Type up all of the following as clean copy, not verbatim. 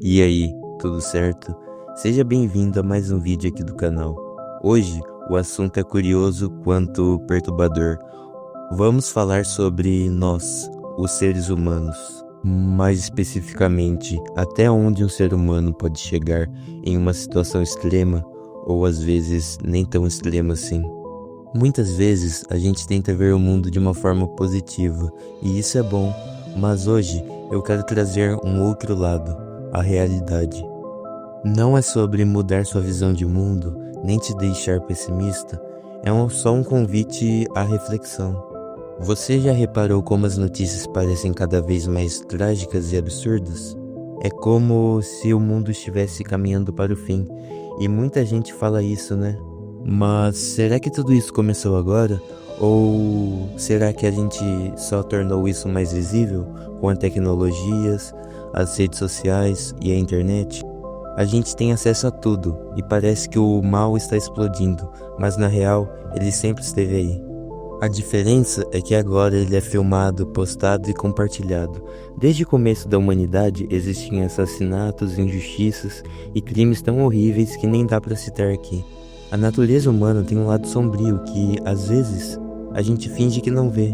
E aí, tudo certo? Seja bem-vindo a mais um vídeo aqui do canal. Hoje, o assunto é curioso quanto perturbador. Vamos falar sobre nós, os seres humanos. Mais especificamente, até onde um ser humano pode chegar em uma situação extrema, ou às vezes nem tão extrema assim. Muitas vezes a gente tenta ver o mundo de uma forma positiva, e isso é bom, mas hoje eu quero trazer um outro lado, a realidade. Não é sobre mudar sua visão de mundo, nem te deixar pessimista, só um convite à reflexão. Você já reparou como as notícias parecem cada vez mais trágicas e absurdas? É como se o mundo estivesse caminhando para o fim, e muita gente fala isso, né? Mas será que tudo isso começou agora? Ou será que a gente só tornou isso mais visível com as tecnologias, as redes sociais e a internet? A gente tem acesso a tudo e parece que o mal está explodindo, mas na real ele sempre esteve aí. A diferença é que agora ele é filmado, postado e compartilhado. Desde o começo da humanidade existem assassinatos, injustiças e crimes tão horríveis que nem dá para citar aqui. A natureza humana tem um lado sombrio que, às vezes, a gente finge que não vê.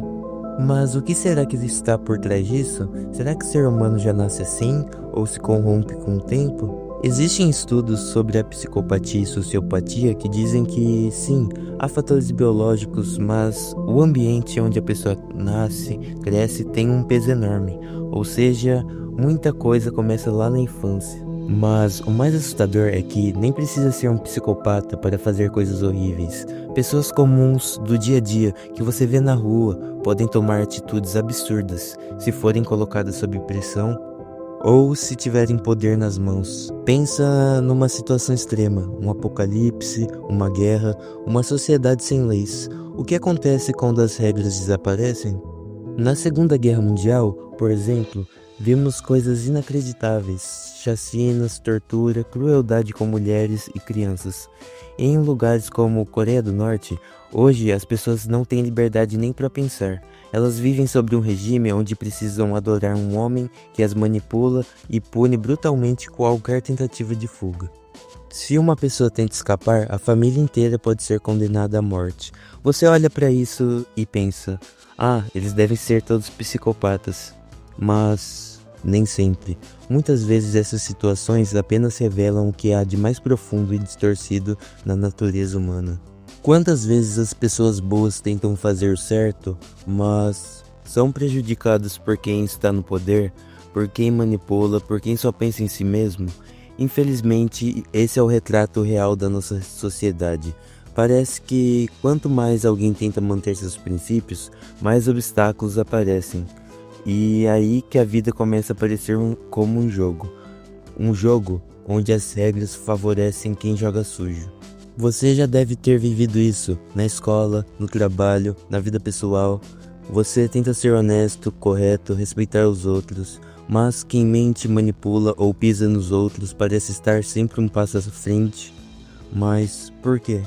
Mas o que será que está por trás disso? Será que o ser humano já nasce assim ou se corrompe com o tempo? Existem estudos sobre a psicopatia e sociopatia que dizem que, sim, há fatores biológicos, mas o ambiente onde a pessoa nasce, cresce, tem um peso enorme. Ou seja, muita coisa começa lá na infância. Mas o mais assustador é que nem precisa ser um psicopata para fazer coisas horríveis. Pessoas comuns do dia a dia que você vê na rua podem tomar atitudes absurdas se forem colocadas sob pressão ou se tiverem poder nas mãos. Pensa numa situação extrema, um apocalipse, uma guerra, uma sociedade sem leis. O que acontece quando as regras desaparecem? Na Segunda Guerra Mundial, por exemplo, vimos coisas inacreditáveis, chacinas, tortura, crueldade com mulheres e crianças. Em lugares como Coreia do Norte, hoje as pessoas não têm liberdade nem para pensar. Elas vivem sob um regime onde precisam adorar um homem que as manipula e pune brutalmente qualquer tentativa de fuga. Se uma pessoa tenta escapar, a família inteira pode ser condenada à morte. Você olha para isso e pensa, eles devem ser todos psicopatas. Mas nem sempre. Muitas vezes essas situações apenas revelam o que há de mais profundo e distorcido na natureza humana. Quantas vezes as pessoas boas tentam fazer o certo, mas são prejudicadas por quem está no poder, por quem manipula, por quem só pensa em si mesmo? Infelizmente, esse é o retrato real da nossa sociedade. Parece que quanto mais alguém tenta manter seus princípios, mais obstáculos aparecem. E é aí que a vida começa a parecer como um jogo. Um jogo onde as regras favorecem quem joga sujo. Você já deve ter vivido isso na escola, no trabalho, na vida pessoal. Você tenta ser honesto, correto, respeitar os outros, mas quem mente, manipula ou pisa nos outros parece estar sempre um passo à frente. Mas por quê?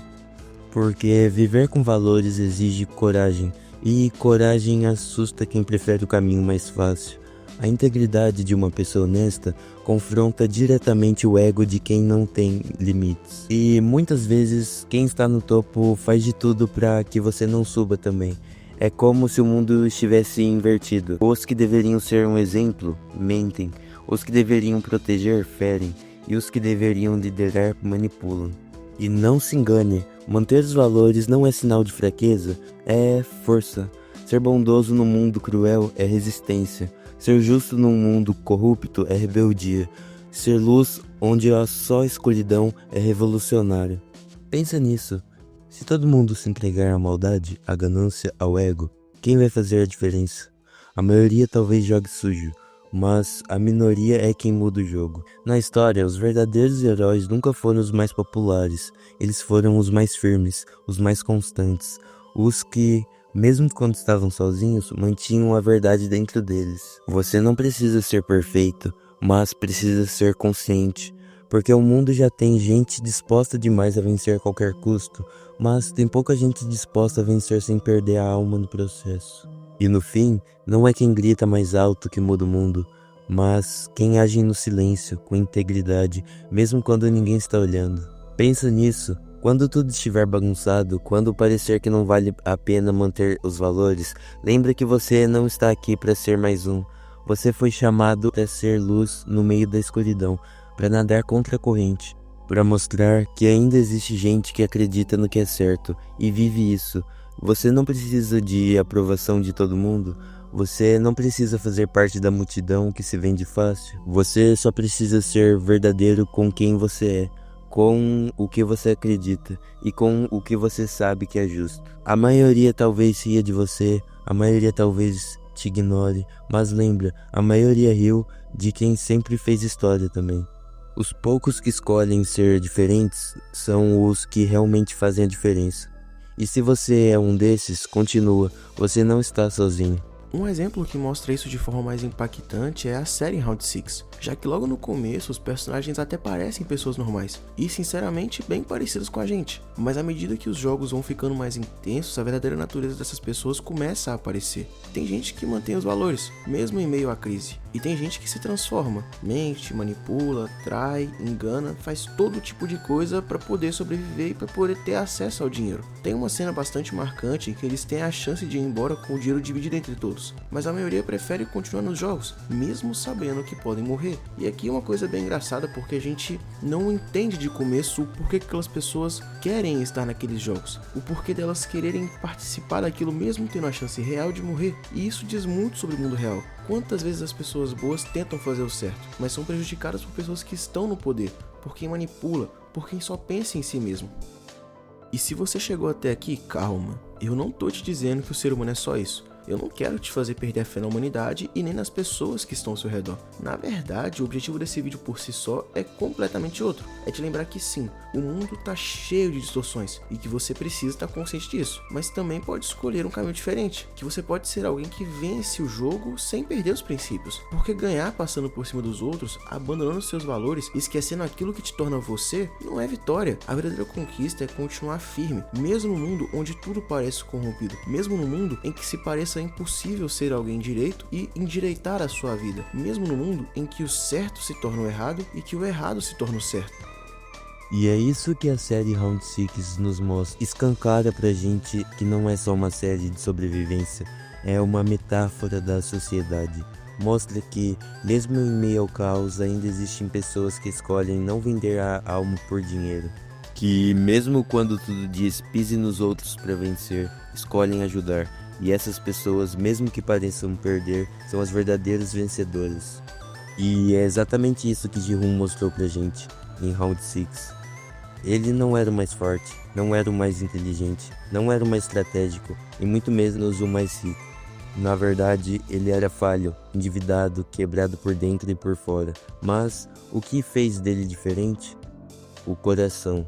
Porque viver com valores exige coragem. E coragem assusta quem prefere o caminho mais fácil. A integridade de uma pessoa honesta confronta diretamente o ego de quem não tem limites. E muitas vezes quem está no topo faz de tudo para que você não suba também. É como se o mundo estivesse invertido. Os que deveriam ser um exemplo, mentem. Os que deveriam proteger, ferem. E os que deveriam liderar, manipulam. E não se engane, manter os valores não é sinal de fraqueza, é força. Ser bondoso num mundo cruel é resistência. Ser justo num mundo corrupto é rebeldia. Ser luz onde há só escuridão é revolucionário. Pensa nisso. Se todo mundo se entregar à maldade, à ganância, ao ego, quem vai fazer a diferença? A maioria talvez jogue sujo, mas a minoria é quem muda o jogo. Na história, os verdadeiros heróis nunca foram os mais populares, eles foram os mais firmes, os mais constantes, os que, mesmo quando estavam sozinhos, mantinham a verdade dentro deles. Você não precisa ser perfeito, mas precisa ser consciente, porque o mundo já tem gente disposta demais a vencer a qualquer custo, mas tem pouca gente disposta a vencer sem perder a alma no processo. E no fim, não é quem grita mais alto que muda o mundo, mas quem age no silêncio, com integridade, mesmo quando ninguém está olhando. Pensa nisso. Quando tudo estiver bagunçado, quando parecer que não vale a pena manter os valores, lembra que você não está aqui para ser mais um. Você foi chamado para ser luz no meio da escuridão, para nadar contra a corrente, para mostrar que ainda existe gente que acredita no que é certo e vive isso. Você não precisa de aprovação de todo mundo. Você não precisa fazer parte da multidão que se vende fácil. Você só precisa ser verdadeiro com quem você é, com o que você acredita e com o que você sabe que é justo. A maioria talvez ria de você, a maioria talvez te ignore, mas lembra, a maioria riu de quem sempre fez história também. Os poucos que escolhem ser diferentes são os que realmente fazem a diferença. E se você é um desses, continua, você não está sozinho. Um exemplo que mostra isso de forma mais impactante é a série Round 6, já que logo no começo os personagens até parecem pessoas normais, e sinceramente bem parecidos com a gente, mas à medida que os jogos vão ficando mais intensos, a verdadeira natureza dessas pessoas começa a aparecer. Tem gente que mantém os valores, mesmo em meio à crise, e tem gente que se transforma, mente, manipula, trai, engana, faz todo tipo de coisa para poder sobreviver e para poder ter acesso ao dinheiro. Tem uma cena bastante marcante em que eles têm a chance de ir embora com o dinheiro dividido entre todos, mas a maioria prefere continuar nos jogos, mesmo sabendo que podem morrer. E aqui é uma coisa bem engraçada porque a gente não entende de começo o porquê que aquelas pessoas querem estar naqueles jogos, o porquê delas quererem participar daquilo mesmo tendo a chance real de morrer, e isso diz muito sobre o mundo real. Quantas vezes as pessoas boas tentam fazer o certo, mas são prejudicadas por pessoas que estão no poder, por quem manipula, por quem só pensa em si mesmo. E se você chegou até aqui, calma, eu não tô te dizendo que o ser humano é só isso. Eu não quero te fazer perder a fé na humanidade e nem nas pessoas que estão ao seu redor. Na verdade, o objetivo desse vídeo por si só é completamente outro. É te lembrar que sim, o mundo tá cheio de distorções e que você precisa estar consciente disso. Mas também pode escolher um caminho diferente, que você pode ser alguém que vence o jogo sem perder os princípios. Porque ganhar passando por cima dos outros, abandonando seus valores e esquecendo aquilo que te torna você, não é vitória. A verdadeira conquista é continuar firme, mesmo no mundo onde tudo parece corrompido, mesmo no mundo em que se pareça impossível ser alguém direito e endireitar a sua vida, mesmo no mundo em que o certo se torna o errado e que o errado se torna o certo. E é isso que a série Round 6 nos mostra, escancara pra gente que não é só uma série de sobrevivência, é uma metáfora da sociedade. Mostra que, mesmo em meio ao caos, ainda existem pessoas que escolhem não vender a alma por dinheiro. Que, mesmo quando tudo diz pise nos outros para vencer, escolhem ajudar. E essas pessoas, mesmo que pareçam perder, são as verdadeiras vencedoras. E é exatamente isso que Ji-hoon mostrou pra gente em Round 6. Ele não era o mais forte, não era o mais inteligente, não era o mais estratégico e muito menos o mais rico. Na verdade, ele era falho, endividado, quebrado por dentro e por fora. Mas o que fez dele diferente? O coração.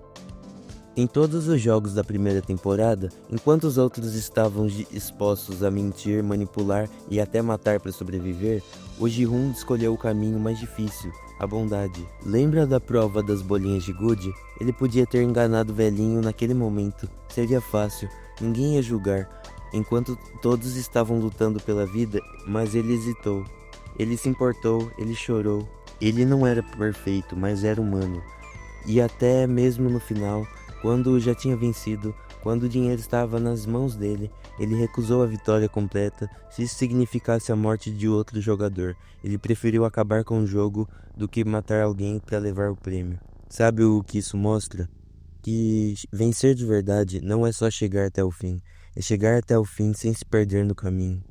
Em todos os jogos da primeira temporada, enquanto os outros estavam expostos a mentir, manipular e até matar para sobreviver, o Ji-hoon escolheu o caminho mais difícil, a bondade. Lembra da prova das bolinhas de gude? Ele podia ter enganado o velhinho naquele momento, seria fácil, ninguém ia julgar, enquanto todos estavam lutando pela vida, mas ele hesitou. Ele se importou, ele chorou. Ele não era perfeito, mas era humano. E até mesmo no final, quando já tinha vencido, quando o dinheiro estava nas mãos dele, ele recusou a vitória completa se isso significasse a morte de outro jogador. Ele preferiu acabar com o jogo do que matar alguém para levar o prêmio. Sabe o que isso mostra? Que vencer de verdade não é só chegar até o fim, é chegar até o fim sem se perder no caminho.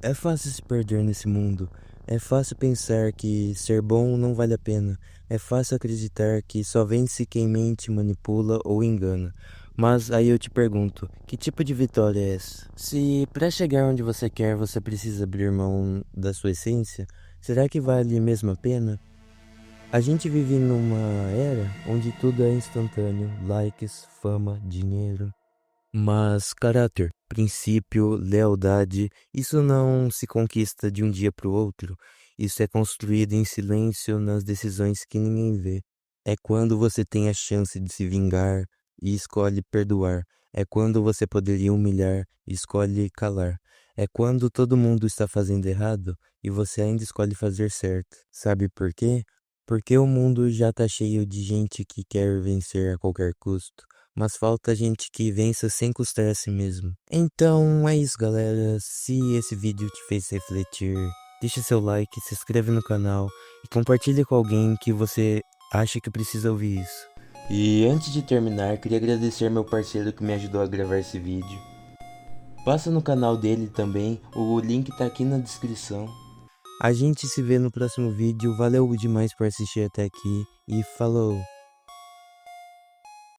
É fácil se perder nesse mundo. É fácil pensar que ser bom não vale a pena. É fácil acreditar que só vence quem mente, manipula ou engana. Mas aí eu te pergunto, que tipo de vitória é essa? Se para chegar onde você quer você precisa abrir mão da sua essência, será que vale mesmo a pena? A gente vive numa era onde tudo é instantâneo, likes, fama, dinheiro. Mas caráter, princípio, lealdade, isso não se conquista de um dia para o outro. Isso é construído em silêncio nas decisões que ninguém vê. É quando você tem a chance de se vingar e escolhe perdoar. É quando você poderia humilhar e escolhe calar. É quando todo mundo está fazendo errado e você ainda escolhe fazer certo. Sabe por quê? Porque o mundo já tá cheio de gente que quer vencer a qualquer custo, mas falta gente que vença sem custar a si mesmo. Então é isso, galera. Se esse vídeo te fez refletir, deixa seu like, se inscreve no canal e compartilha com alguém que você acha que precisa ouvir isso. E antes de terminar, queria agradecer meu parceiro que me ajudou a gravar esse vídeo. Passa no canal dele também, o link tá aqui na descrição. A gente se vê no próximo vídeo, valeu demais por assistir até aqui e falou!